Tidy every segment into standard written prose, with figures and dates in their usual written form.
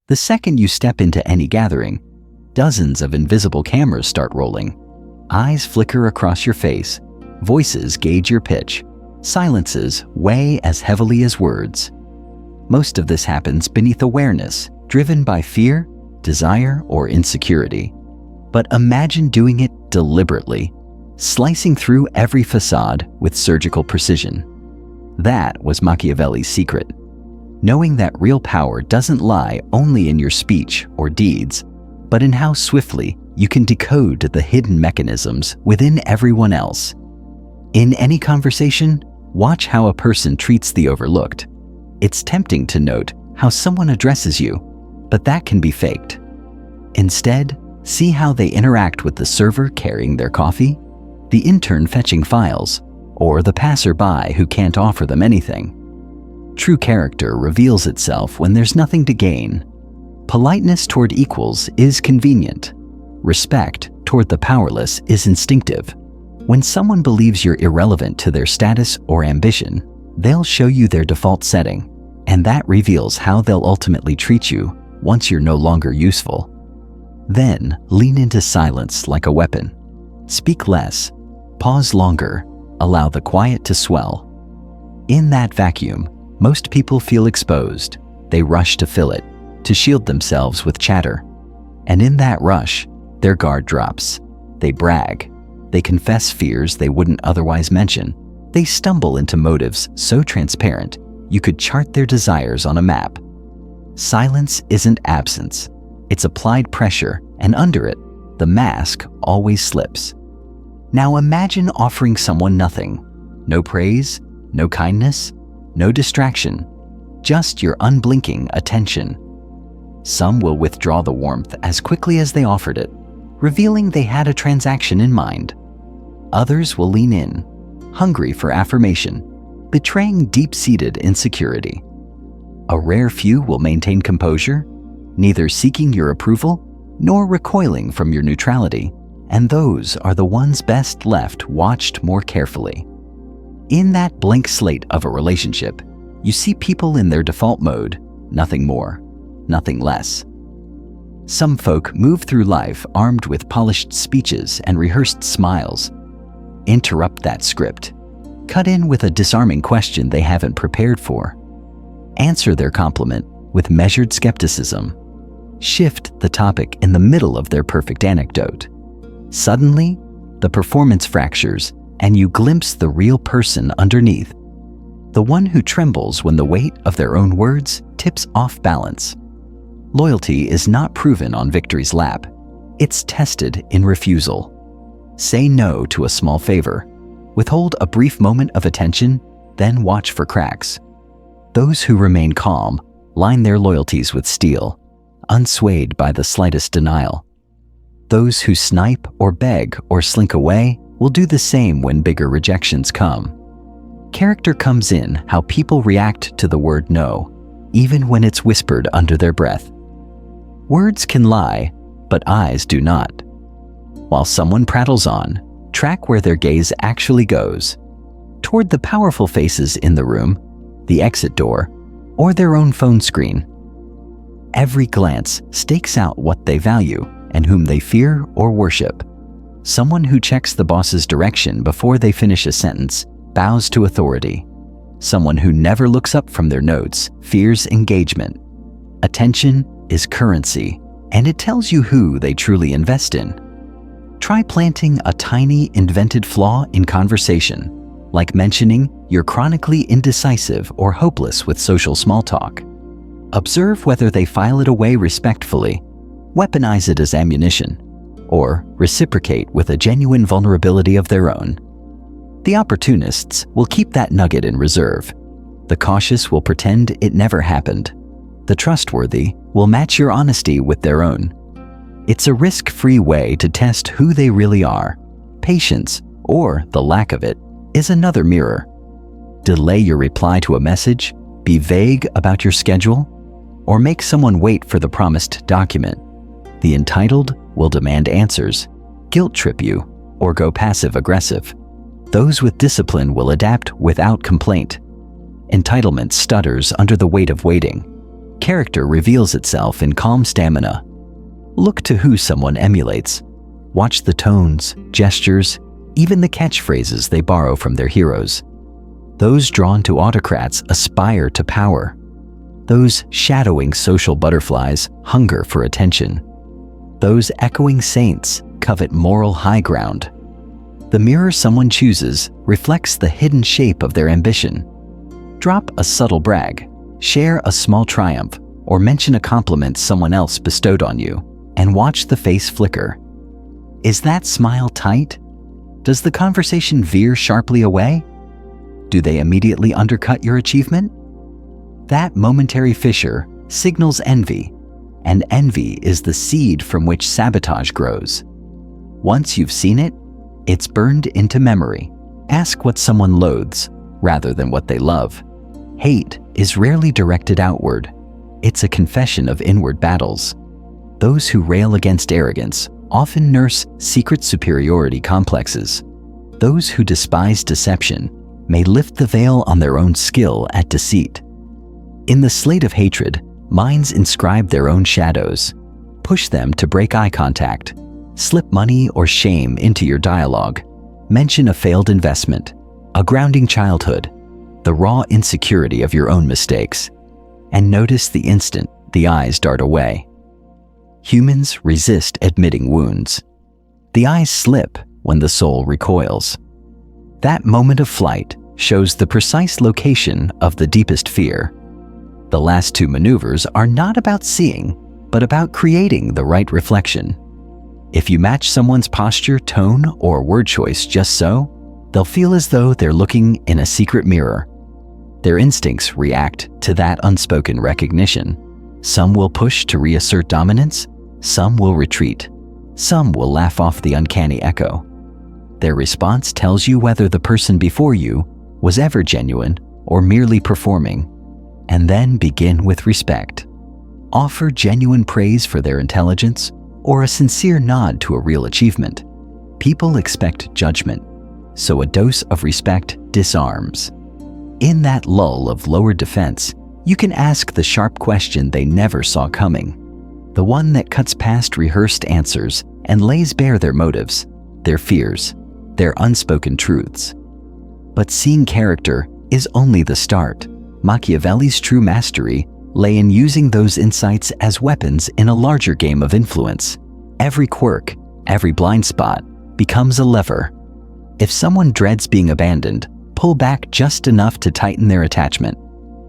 The second you step into any gathering, dozens of invisible cameras start rolling. Eyes flicker across your face, voices gauge your pitch, silences weigh as heavily as words. Most of this happens beneath awareness, driven by fear, desire, or insecurity. But imagine doing it deliberately, slicing through every facade with surgical precision. That was Machiavelli's secret. Knowing that real power doesn't lie only in your speech or deeds, but in how swiftly you can decode the hidden mechanisms within everyone else. In any conversation, watch how a person treats the overlooked. It's tempting to note how someone addresses you, but that can be faked. Instead, see how they interact with the server carrying their coffee, the intern fetching files, or the passerby who can't offer them anything. True character reveals itself when there's nothing to gain. Politeness toward equals is convenient. Respect toward the powerless is instinctive. When someone believes you're irrelevant to their status or ambition, they'll show you their default setting, and that reveals how they'll ultimately treat you once you're no longer useful. Then, lean into silence like a weapon. Speak less, pause longer, allow the quiet to swell. In that vacuum, most people feel exposed. They rush to fill it, to shield themselves with chatter. And in that rush, their guard drops. They brag. They confess fears they wouldn't otherwise mention. They stumble into motives so transparent you could chart their desires on a map. Silence isn't absence. It's applied pressure, and under it, the mask always slips. Now imagine offering someone nothing. No praise, no kindness, no distraction, just your unblinking attention. Some will withdraw the warmth as quickly as they offered it, revealing they had a transaction in mind. Others will lean in, hungry for affirmation, betraying deep-seated insecurity. A rare few will maintain composure, neither seeking your approval nor recoiling from your neutrality, and those are the ones best left watched more carefully. In that blank slate of a relationship, you see people in their default mode, nothing more, nothing less. Some folk move through life armed with polished speeches and rehearsed smiles. Interrupt that script. Cut in with a disarming question they haven't prepared for. Answer their compliment with measured skepticism. Shift the topic in the middle of their perfect anecdote. Suddenly, the performance fractures and you glimpse the real person underneath, the one who trembles when the weight of their own words tips off balance. Loyalty is not proven on victory's lap. It's tested in refusal. Say no to a small favor. Withhold a brief moment of attention, then watch for cracks. Those who remain calm line their loyalties with steel, unswayed by the slightest denial. Those who snipe or beg or slink away will do the same when bigger rejections come. Character comes in how people react to the word no, even when it's whispered under their breath. Words can lie, but eyes do not. While someone prattles on, track where their gaze actually goes. Toward the powerful faces in the room, the exit door, or their own phone screen. Every glance stakes out what they value and whom they fear or worship. Someone who checks the boss's direction before they finish a sentence bows to authority. Someone who never looks up from their notes fears engagement. Attention is currency, and it tells you who they truly invest in. Try planting a tiny invented flaw in conversation, like mentioning you're chronically indecisive or hopeless with social small talk. Observe whether they file it away respectfully, weaponize it as ammunition, or reciprocate with a genuine vulnerability of their own. The opportunists will keep that nugget in reserve. The cautious will pretend it never happened. The trustworthy will match your honesty with their own. It's a risk-free way to test who they really are. Patience, or the lack of it, is another mirror. Delay your reply to a message, be vague about your schedule, or make someone wait for the promised document. The entitled will demand answers, guilt-trip you, or go passive-aggressive. Those with discipline will adapt without complaint. Entitlement stutters under the weight of waiting. Character reveals itself in calm stamina. Look to who someone emulates. Watch the tones, gestures, even the catchphrases they borrow from their heroes. Those drawn to autocrats aspire to power. Those shadowing social butterflies hunger for attention. Those echoing saints covet moral high ground. The mirror someone chooses reflects the hidden shape of their ambition. Drop a subtle brag, share a small triumph, or mention a compliment someone else bestowed on you, and watch the face flicker. Is that smile tight? Does the conversation veer sharply away? Do they immediately undercut your achievement? That momentary fissure signals envy, and envy is the seed from which sabotage grows. Once you've seen it, it's burned into memory. Ask what someone loathes rather than what they love. Hate is rarely directed outward. It's a confession of inward battles. Those who rail against arrogance often nurse secret superiority complexes. Those who despise deception may lift the veil on their own skill at deceit. In the slate of hatred, minds inscribe their own shadows. Push them to break eye contact. Slip money or shame into your dialogue. Mention a failed investment, a grounding childhood, the raw insecurity of your own mistakes, and notice the instant the eyes dart away. Humans resist admitting wounds. The eyes slip when the soul recoils. That moment of flight shows the precise location of the deepest fear. The last two maneuvers are not about seeing, but about creating the right reflection. If you match someone's posture, tone, or word choice just so, they'll feel as though they're looking in a secret mirror. Their instincts react to that unspoken recognition. Some will push to reassert dominance, some will retreat, some will laugh off the uncanny echo. Their response tells you whether the person before you was ever genuine or merely performing. And then begin with respect. Offer genuine praise for their intelligence or a sincere nod to a real achievement. People expect judgment, so a dose of respect disarms. In that lull of lower defense, you can ask the sharp question they never saw coming, the one that cuts past rehearsed answers and lays bare their motives, their fears, their unspoken truths. But seeing character is only the start. Machiavelli's true mastery lay in using those insights as weapons in a larger game of influence. Every quirk, every blind spot becomes a lever. If someone dreads being abandoned, pull back just enough to tighten their attachment.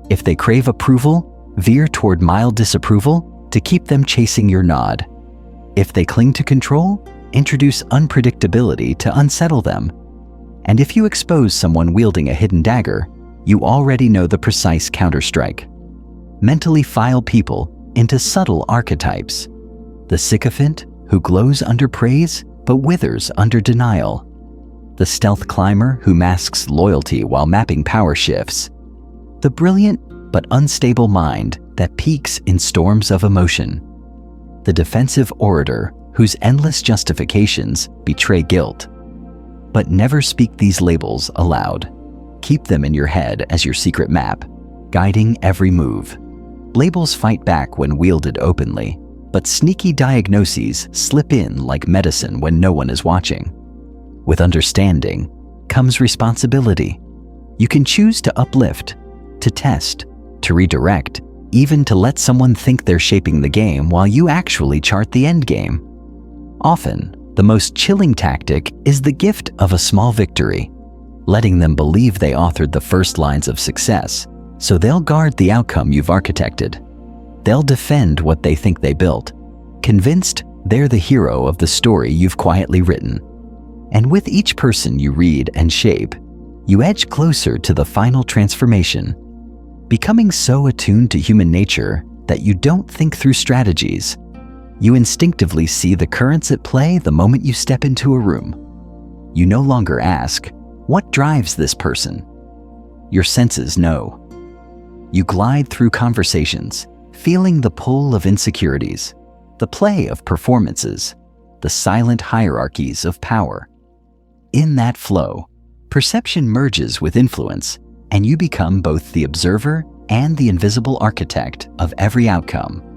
If they crave approval, veer toward mild disapproval to keep them chasing your nod. If they cling to control, introduce unpredictability to unsettle them. And if you expose someone wielding a hidden dagger, you already know the precise counterstrike. Mentally file people into subtle archetypes. The sycophant who glows under praise but withers under denial. The stealth climber who masks loyalty while mapping power shifts. The brilliant but unstable mind that peaks in storms of emotion. The defensive orator whose endless justifications betray guilt. But never speak these labels aloud. Keep them in your head as your secret map, guiding every move. Labels fight back when wielded openly, but sneaky diagnoses slip in like medicine when no one is watching. With understanding comes responsibility. You can choose to uplift, to test, to redirect, even to let someone think they're shaping the game while you actually chart the end game. Often, the most chilling tactic is the gift of a small victory, letting them believe they authored the first lines of success, so they'll guard the outcome you've architected. They'll defend what they think they built, convinced they're the hero of the story you've quietly written. And with each person you read and shape, you edge closer to the final transformation, becoming so attuned to human nature that you don't think through strategies. You instinctively see the currents at play the moment you step into a room. You no longer ask, "What drives this person?" Your senses know. You glide through conversations, feeling the pull of insecurities, the play of performances, the silent hierarchies of power. In that flow, perception merges with influence, and you become both the observer and the invisible architect of every outcome.